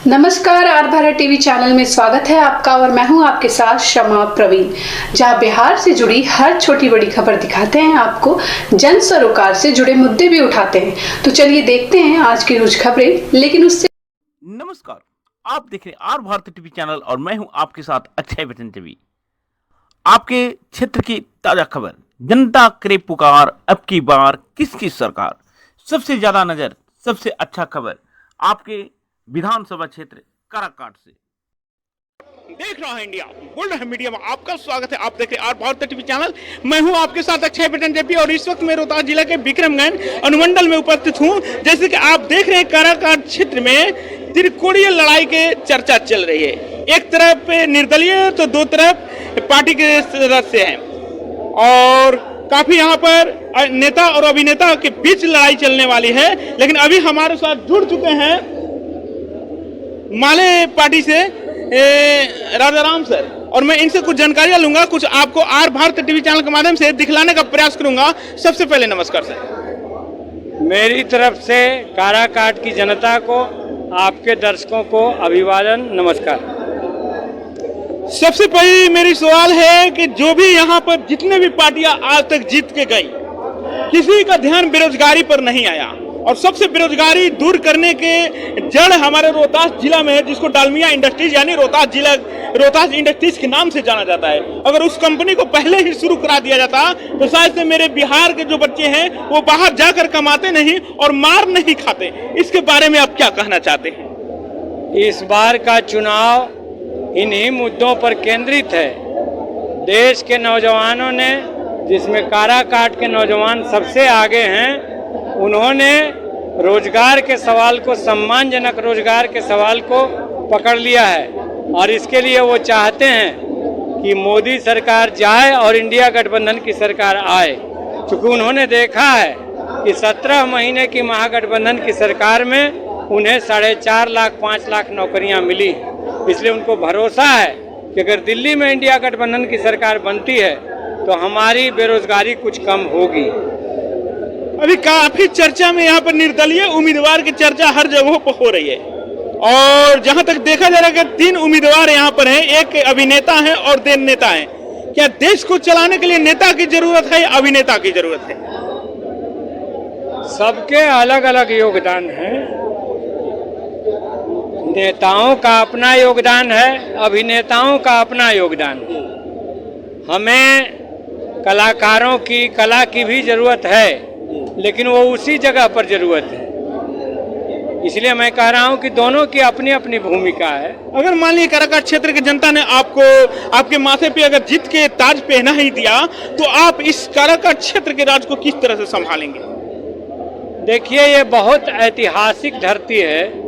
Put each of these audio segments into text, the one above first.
नमस्कार, are Bharat TV channel में स्वागत है आपका और मैं हूं आपके साथ शमा प्रवीण, जहां बिहार से जुड़ी हर छोटी बड़ी खबर दिखाते हैं आपको, जन सरोकार से जुड़े मुद्दे भी उठाते हैं। तो चलिए देखते हैं आज की रोज खबरें, लेकिन उससे नमस्कार, आप देख रहे हैं आर भारत टीवी चैनल और मैं हूं आपके साथ अक्षय बच्चन टीवी। आपके क्षेत्र की ताजा खबर, जनता करे पुकार, अब की बार किसकी सरकार, सबसे ज्यादा नजर, सबसे अच्छा खबर आपके विधानसभा क्षेत्र काराकाट से। देख रहा है इंडिया गोल्ड मीडिया में आपका स्वागत है। आप देख रहे हैं आर भारत टीवी चैनल, मैं हूं आपके साथ अक्षय बटन जेपी और इस वक्त मैं रोहतास जिला के विक्रमगंज अनुमंडल में उपस्थित हूं। जैसे कि आप देख रहे हैं काराकाट क्षेत्र में त्रिकोणीय लड़ाई के चर्चा चल रही है। एक तरफ निर्दलीय तो दो तरफ पार्टी के सदस्य हैं और काफी यहाँ पर नेता और अभिनेता के बीच लड़ाई चलने वाली है। लेकिन अभी हमारे साथ जुड़ चुके हैं माले पार्टी से राजाराम सर, और मैं इनसे कुछ जानकारियां लूंगा, कुछ आपको आर भारत टीवी चैनल के माध्यम से दिखलाने का प्रयास करूंगा। सबसे पहले नमस्कार सर। मेरी तरफ से काराकाट की जनता को, आपके दर्शकों को अभिवादन, नमस्कार। सबसे पहले मेरी सवाल है कि जो भी यहाँ पर जितने भी पार्टियां आज तक जीत के गई, किसी का ध्यान बेरोजगारी पर नहीं आया और सबसे बेरोजगारी दूर करने के जड़ हमारे रोहतास जिला में है, जिसको डालमिया इंडस्ट्रीज यानी रोहतास इंडस्ट्रीज के नाम से जाना जाता है। अगर उस कंपनी को पहले ही शुरू करा दिया जाता तो शायद से मेरे बिहार के जो बच्चे हैं वो बाहर जाकर कमाते नहीं और मार नहीं खाते। इसके बारे में आप क्या कहना चाहते हैं? इस बार का चुनाव इन्हीं मुद्दों पर केंद्रित है। देश के नौजवानों ने, जिसमें काराकाट के नौजवान सबसे आगे हैं, उन्होंने रोजगार के सवाल को, सम्मानजनक रोजगार के सवाल को पकड़ लिया है और इसके लिए वो चाहते हैं कि मोदी सरकार जाए और इंडिया गठबंधन की सरकार आए। क्योंकि उन्होंने देखा है कि 17 महीने की महागठबंधन की सरकार में उन्हें 4.5 लाख 5 लाख नौकरियां मिली। इसलिए उनको भरोसा है कि अगर दिल्ली में इंडिया गठबंधन की सरकार बनती है तो हमारी बेरोजगारी कुछ कम होगी। अभी काफी चर्चा में यहाँ पर निर्दलीय उम्मीदवार की चर्चा हर जगहों पर हो रही है और जहां तक देखा जा रहा है कि 3 उम्मीदवार यहाँ पर हैं, एक अभिनेता है और 2 नेता हैं। क्या देश को चलाने के लिए नेता की जरूरत है या अभिनेता की जरूरत है? सबके अलग अलग योगदान है। नेताओं का अपना योगदान है, अभिनेताओं का अपना योगदान है। हमें कलाकारों की, कला की भी जरूरत है, लेकिन वो उसी जगह पर जरूरत है। इसलिए मैं कह रहा हूं कि दोनों की अपनी अपनी भूमिका है। अगर मान लीजिए काराकाट क्षेत्र की जनता ने आपको, आपके माथे पे अगर जीत के ताज पहना ही दिया तो आप इस काराकाट क्षेत्र के राज को किस तरह से संभालेंगे? देखिए, ये बहुत ऐतिहासिक धरती है।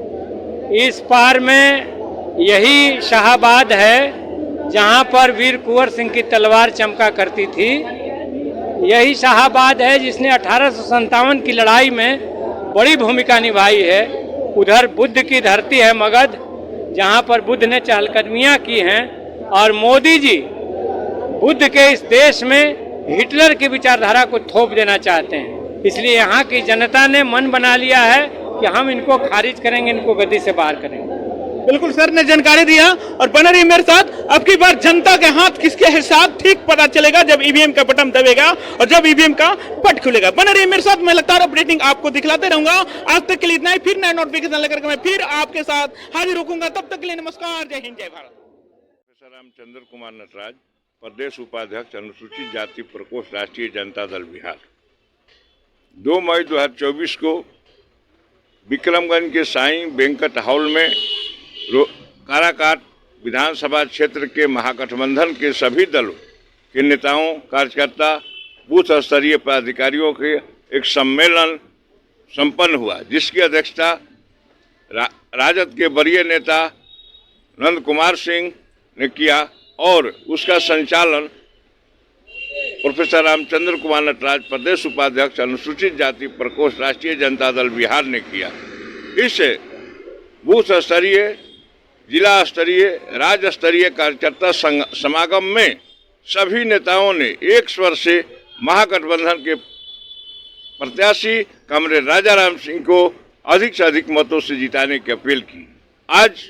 इस पार में यही शाहाबाद है जहां पर वीर कुंवर सिंह की तलवार चमका करती थी। यही शाहाबाद है जिसने 1857 की लड़ाई में बड़ी भूमिका निभाई है। उधर बुद्ध की धरती है मगध, जहां पर बुद्ध ने चहलकदमियां की हैं और मोदी जी बुद्ध के इस देश में हिटलर की विचारधारा को थोप देना चाहते हैं। इसलिए यहाँ की जनता ने मन बना लिया है कि हम इनको खारिज करेंगे, इनको गद्दी से बाहर करेंगे। बिल्कुल सर ने जानकारी दिया और बने रहिए मेरे साथ। अब की बार जनता के हाथ किसके है साथ ठीक पता चलेगा जब ईवीएम का बटन दबेगा और जब ईवीएम का पट खुलेगा। बने रहिए मेरे साथ, मैं लगातार अपडेटिंग आपको दिखलाते रहूंगा। आज तक के लिए इतना ही, फिर नया नोटिफिकेशन लेकर मैं फिर आपके साथ हाजिर होऊंगा। तब तक के लिए नमस्कार, जय हिंद, जय भारत। प्रोफेसर रामचंद्र कुमार नटराज, प्रदेश उपाध्यक्ष, अनुसूचित जाति प्रकोष्ठ, राष्ट्रीय जनता दल बिहार। 2 मई 2024 को विक्रमगंज के साईं वेंकट हॉल में काराकाट विधानसभा क्षेत्र के महागठबंधन के सभी दलों के नेताओं, कार्यकर्ता, बूथ स्तरीय पदाधिकारियों के एक सम्मेलन संपन्न हुआ, जिसकी अध्यक्षता राजद के वरीय नेता नंद कुमार सिंह ने किया और उसका संचालन प्रोफेसर रामचंद्र कुमार नटराज, प्रदेश उपाध्यक्ष, अनुसूचित जाति प्रकोष्ठ, राष्ट्रीय जनता दल बिहार ने किया। इस बूथ स्तरीय, जिला स्तरीय, राज्य स्तरीय कार्यकर्ता समागम में सभी नेताओं ने एक स्वर से महागठबंधन के प्रत्याशी कमरेड राजाराम सिंह को अधिक से अधिक मतों से जिताने की अपील की। आज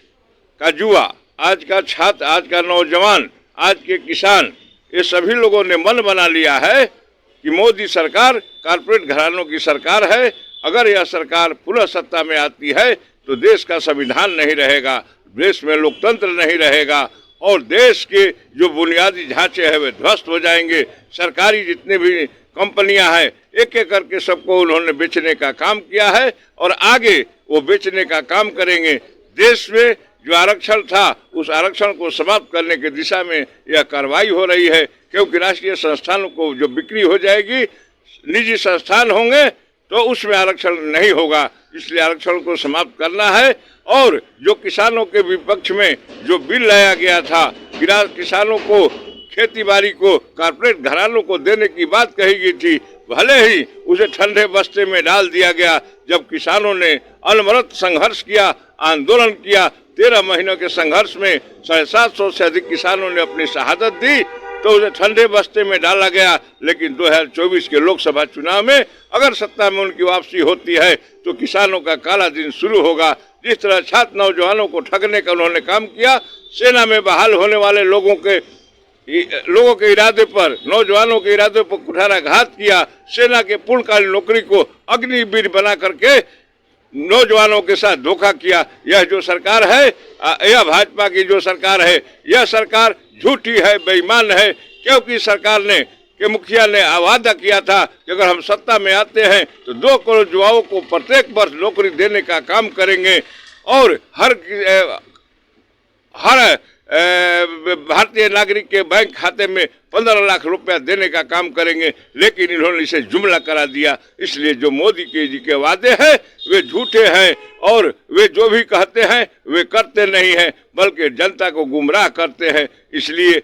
का युवा, आज का छात्र, आज का नौजवान, आज के किसान, ये सभी लोगों ने मन बना लिया है कि मोदी सरकार कारपोरेट घरानों की सरकार है। अगर यह सरकार पुनः सत्ता में आती है तो देश का संविधान नहीं रहेगा, देश में लोकतंत्र नहीं रहेगा और देश के जो बुनियादी ढांचे हैं वे ध्वस्त हो जाएंगे। सरकारी जितने भी कंपनियां हैं एक एक करके सबको उन्होंने बेचने का काम किया है और आगे वो बेचने का काम करेंगे। देश में जो आरक्षण था उस आरक्षण को समाप्त करने की दिशा में यह कार्रवाई हो रही है, क्योंकि राष्ट्रीय संस्थानों को जो बिक्री हो जाएगी, निजी संस्थान होंगे तो उसमें आरक्षण नहीं होगा, इसलिए आरक्षण को समाप्त करना है। और जो किसानों के विपक्ष में जो बिल लाया गया था, किसानों को खेती बाड़ी को कारपोरेट घरानों को देने की बात कही गई थी, भले ही उसे ठंडे बस्ते में डाल दिया गया। जब किसानों ने अनवरत संघर्ष किया, आंदोलन किया, 13 महीनों के संघर्ष में 750 से अधिक किसानों ने अपनी शहादत दी तो उसे ठंडे बस्ते में डाला गया। लेकिन 2024 के लोकसभा चुनाव में अगर सत्ता में उनकी वापसी होती है तो किसानों का काला दिन शुरू होगा। जिस तरह छात्र नौजवानों को ठगने का उन्होंने काम किया, सेना में बहाल होने वाले लोगों के इरादे पर, नौजवानों के इरादे पर कुठाराघात किया, सेना के पूर्णकालीन नौकरी को अग्निवीर बना करके नौजवानों के साथ धोखा किया। यह जो सरकार है, यह भाजपा की जो सरकार है, यह सरकार झूठी है, बेईमान है, क्योंकि सरकार ने के मुखिया ने वादा किया था कि अगर हम सत्ता में आते हैं तो 2 करोड़ युवाओं को प्रत्येक वर्ष नौकरी देने का काम करेंगे और हर भारतीय नागरिक के बैंक खाते में 15 लाख रुपया देने का काम करेंगे। लेकिन इन्होंने इसे जुमला करा दिया। इसलिए जो मोदी जी के वादे हैं वे झूठे हैं और वे जो भी कहते हैं वे करते नहीं हैं, बल्कि जनता को गुमराह करते हैं। इसलिए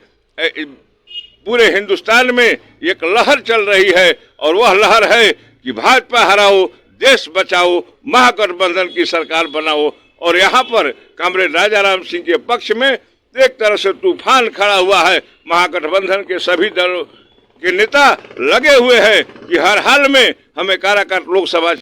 पूरे हिंदुस्तान में एक लहर चल रही है और वह लहर है कि भाजपा हराओ, देश बचाओ, महागठबंधन की सरकार बनाओ। और यहाँ पर कामरेड राजाराम सिंह के पक्ष में एक तरह से तूफान खड़ा हुआ है। महागठबंधन के सभी दलों के नेता लगे हुए हैं कि हर हाल में हमें काराकाट लोकसभा